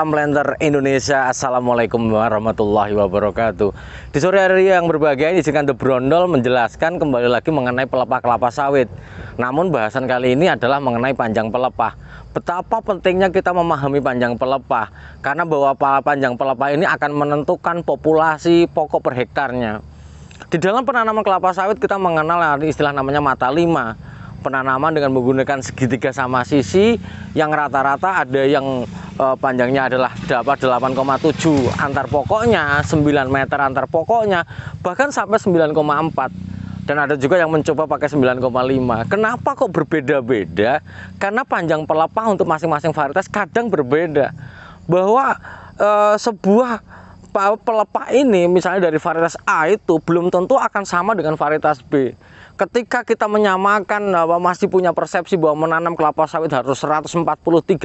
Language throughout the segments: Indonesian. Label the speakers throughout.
Speaker 1: Salam planter Indonesia. Assalamualaikum warahmatullahi wabarakatuh. Di sore hari yang berbahagia ini, izinkan The Brondol menjelaskan kembali lagi mengenai pelepah kelapa sawit. Namun bahasan kali ini adalah mengenai panjang pelepah. Betapa pentingnya kita memahami panjang pelepah, karena bahwa panjang pelepah ini akan menentukan populasi pokok per hektarnya. Di dalam penanaman kelapa sawit kita mengenal istilah namanya mata lima. Penanaman dengan menggunakan segitiga sama sisi yang rata-rata ada yang panjangnya adalah 8,7 antar pokoknya, 9 meter antar pokoknya, bahkan sampai 9,4, dan ada juga yang mencoba pakai 9,5. Kenapa kok berbeda-beda? Karena panjang pelepah untuk masing-masing varietas kadang berbeda. Bahwa sebuah pelepah ini misalnya dari varietas A itu belum tentu akan sama dengan varietas B. Ketika kita menyamakan masih punya persepsi bahwa menanam kelapa sawit harus 143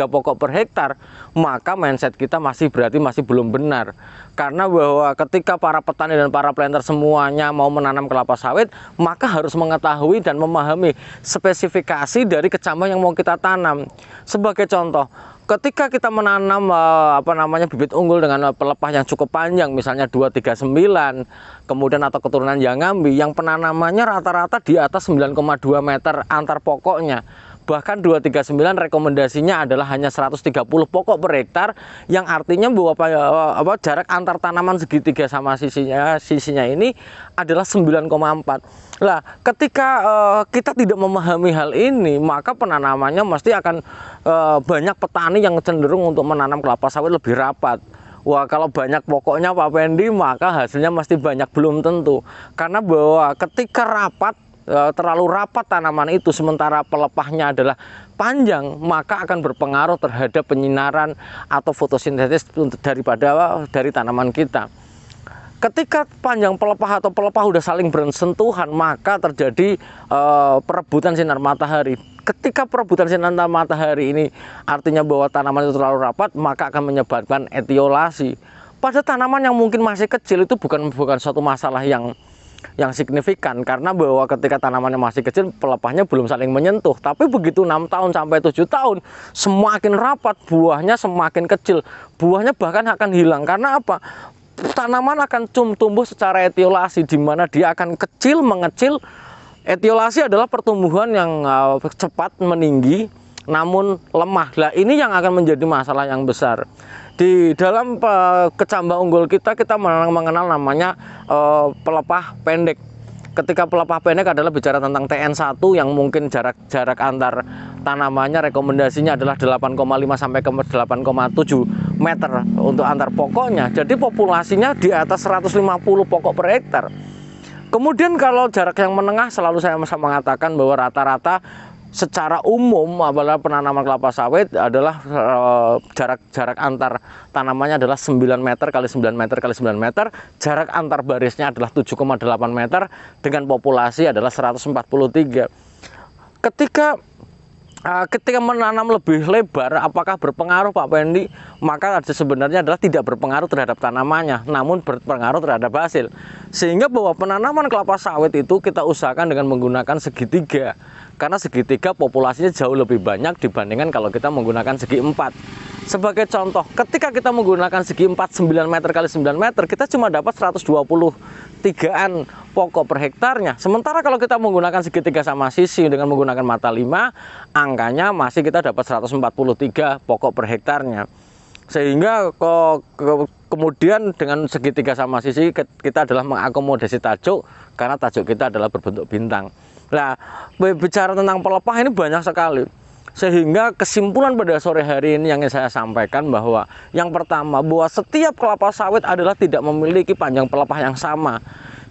Speaker 1: pokok per hektar, maka mindset kita berarti masih belum benar. Karena bahwa ketika para petani dan para planter semuanya mau menanam kelapa sawit, maka harus mengetahui dan memahami spesifikasi dari kecambah yang mau kita tanam. Sebagai contoh, ketika kita menanam bibit unggul dengan pelepah yang cukup panjang, misalnya 239, kemudian atau keturunan Yangambi yang penanamannya rata-rata di atas 9,2 meter antar pokoknya. Bahkan 239 rekomendasinya adalah hanya 130 pokok per hektar, yang artinya bahwa jarak antar tanaman segitiga sama sisinya ini adalah 9,4. Nah, ketika kita tidak memahami hal ini, maka penanamannya mesti akan banyak petani yang cenderung untuk menanam kelapa sawit lebih rapat. Wah, kalau banyak pokoknya Pak Pendi, maka hasilnya mesti banyak, belum tentu. Karena bahwa ketika terlalu rapat tanaman itu sementara pelepahnya adalah panjang, maka akan berpengaruh terhadap penyinaran atau fotosintesis dari tanaman kita. Ketika panjang pelepah atau pelepah udah saling bersentuhan, maka terjadi perebutan sinar matahari. Ketika perebutan sinar matahari ini artinya bahwa tanaman itu terlalu rapat, maka akan menyebabkan etiolasi. Pada tanaman yang mungkin masih kecil itu bukan suatu masalah yang signifikan, karena bahwa ketika tanamannya masih kecil pelepahnya belum saling menyentuh. Tapi begitu 6 tahun sampai 7 tahun semakin rapat, buahnya semakin kecil, buahnya bahkan akan hilang. Karena apa? Tanaman akan tumbuh secara etiolasi, di mana dia akan kecil mengecil. Etiolasi adalah pertumbuhan yang cepat meninggi namun lemah. Nah, ini yang akan menjadi masalah yang besar. Di dalam kecambah unggul kita mengenal namanya pelepah pendek. Ketika pelepah pendek adalah bicara tentang TN1 yang mungkin jarak antar tanamannya rekomendasinya adalah 8,5 sampai ke 8,7 meter untuk antar pokoknya. Jadi populasinya di atas 150 pokok per hektar. Kemudian kalau jarak yang menengah, selalu saya mengatakan bahwa rata-rata secara umum apabila penanaman kelapa sawit adalah jarak antar tanamannya adalah 9 meter kali 9 meter kali 9 meter. Jarak antar barisnya adalah 7,8 meter dengan populasi adalah 143. Ketika menanam lebih lebar, apakah berpengaruh Pak Pendi? Maka sebenarnya adalah tidak berpengaruh terhadap tanamannya, namun berpengaruh terhadap hasil. Sehingga bahwa penanaman kelapa sawit itu kita usahakan dengan menggunakan segitiga. Karena segitiga populasinya jauh lebih banyak dibandingkan kalau kita menggunakan segi 4. Sebagai contoh, ketika kita menggunakan segi 4 9 meter kali 9 meter, kita cuma dapat 123-an pokok per hektarnya. Sementara kalau kita menggunakan segitiga sama sisi dengan menggunakan mata 5, angkanya masih kita dapat 143 pokok per hektarnya. Sehingga kemudian dengan segitiga sama sisi kita adalah mengakomodasi tajuk, karena tajuk kita adalah berbentuk bintang. Nah, bicara tentang pelepah ini banyak sekali. Sehingga kesimpulan pada sore hari ini yang saya sampaikan bahwa yang pertama, bahwa setiap kelapa sawit adalah tidak memiliki panjang pelepah yang sama.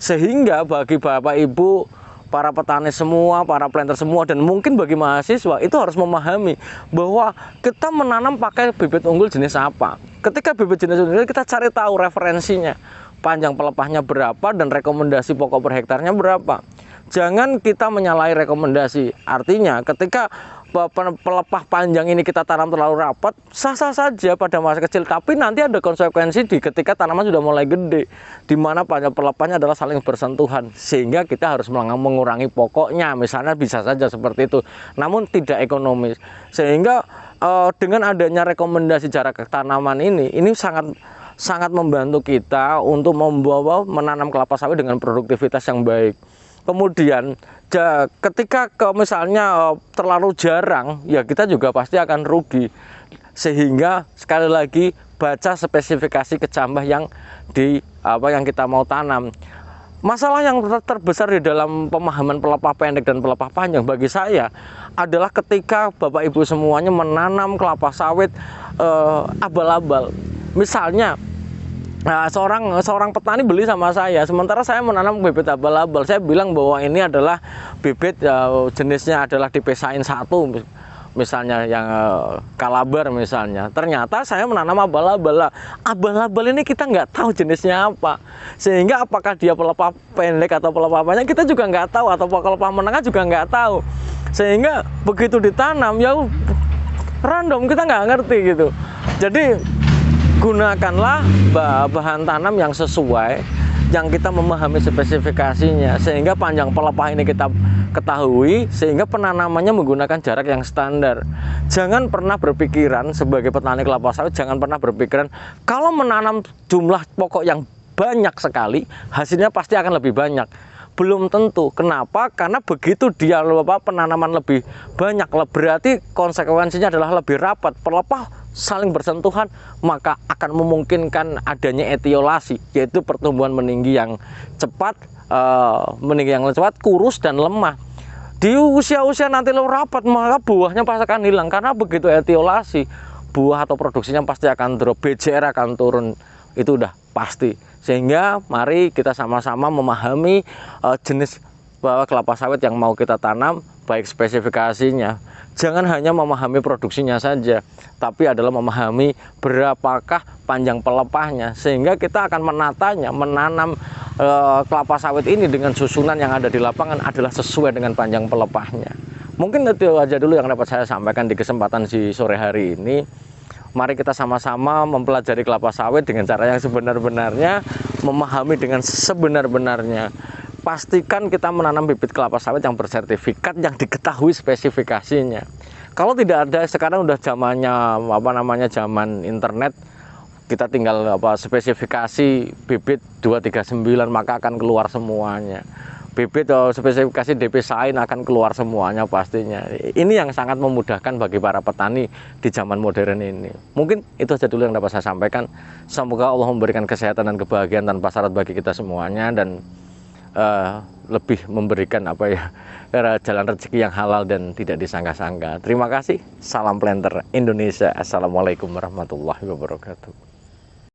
Speaker 1: Sehingga bagi Bapak Ibu, para petani semua, para planter semua, dan mungkin bagi mahasiswa itu harus memahami bahwa kita menanam pakai bibit unggul jenis apa. Ketika bibit jenis unggul kita cari tahu referensinya, panjang pelepahnya berapa dan rekomendasi pokok per hektarnya berapa. Jangan kita menyalahi rekomendasi. Artinya ketika pelepah panjang ini kita tanam terlalu rapat, sah-sah saja pada masa kecil, tapi nanti ada konsekuensi ketika tanaman sudah mulai gede, di mana panjang pelepahnya adalah saling bersentuhan, sehingga kita harus mengurangi pokoknya, misalnya bisa saja seperti itu, namun tidak ekonomis. Sehingga dengan adanya rekomendasi jarak tanaman ini sangat membantu kita untuk menanam kelapa sawit dengan produktivitas yang baik. Kemudian ketika misalnya terlalu jarang, ya kita juga pasti akan rugi. Sehingga sekali lagi baca spesifikasi kecambah yang kita mau tanam. Masalah yang terbesar di dalam pemahaman pelepah pendek dan pelepah panjang bagi saya adalah ketika Bapak Ibu semuanya menanam kelapa sawit abal-abal. Misalnya seorang petani beli sama saya, sementara saya menanam bibit abal-abal. Saya bilang bahwa ini adalah bibit jenisnya adalah DP-Shine 1, misalnya yang Kalabar misalnya. Ternyata saya menanam abal-abal. Abal-abal ini kita nggak tahu jenisnya apa, sehingga apakah dia pelepah pendek atau pelepah panjang kita juga nggak tahu, atau pelepah menengah juga nggak tahu. Sehingga begitu ditanam ya random, kita nggak ngerti gitu. Jadi gunakanlah bahan tanam yang sesuai, yang kita memahami spesifikasinya, sehingga panjang pelepah ini kita ketahui, sehingga penanamannya menggunakan jarak yang standar. Jangan pernah berpikiran sebagai petani kelapa sawit, jangan pernah berpikiran kalau menanam jumlah pokok yang banyak sekali, hasilnya pasti akan lebih banyak. Belum tentu. Kenapa? Karena begitu dia penanaman lebih banyak, berarti konsekuensinya adalah lebih rapat, pelepah saling bersentuhan, maka akan memungkinkan adanya etiolasi, yaitu pertumbuhan meninggi yang cepat, kurus dan lemah. Di usia-usia nanti lo rapat, maka buahnya pasti akan hilang, karena begitu etiolasi, buah atau produksinya pasti akan drop, BCR akan turun, itu udah pasti. Sehingga mari kita sama-sama memahami jenis kelapa sawit yang mau kita tanam, baik spesifikasinya. Jangan hanya memahami produksinya saja, tapi adalah memahami berapakah panjang pelepahnya, sehingga kita akan menatanya, menanam kelapa sawit ini dengan susunan yang ada di lapangan adalah sesuai dengan panjang pelepahnya. Mungkin itu aja dulu yang dapat saya sampaikan di kesempatan di sore hari ini. Mari kita sama-sama mempelajari kelapa sawit dengan cara yang sebenar-benarnya, memahami dengan sebenar-benarnya. Pastikan kita menanam bibit kelapa sawit yang bersertifikat, yang diketahui spesifikasinya. Kalau tidak ada, sekarang udah zamannya zaman internet, kita tinggal spesifikasi bibit 239 maka akan keluar semuanya. Bibit atau spesifikasi DP-Shine akan keluar semuanya pastinya. Ini yang sangat memudahkan bagi para petani di zaman modern ini. Mungkin itu saja dulu yang dapat saya sampaikan. Semoga Allah memberikan kesehatan dan kebahagiaan tanpa syarat bagi kita semuanya, dan lebih memberikan jalan rezeki yang halal dan tidak disangka-sangka. Terima kasih. Salam planter Indonesia. Assalamualaikum warahmatullahi wabarakatuh.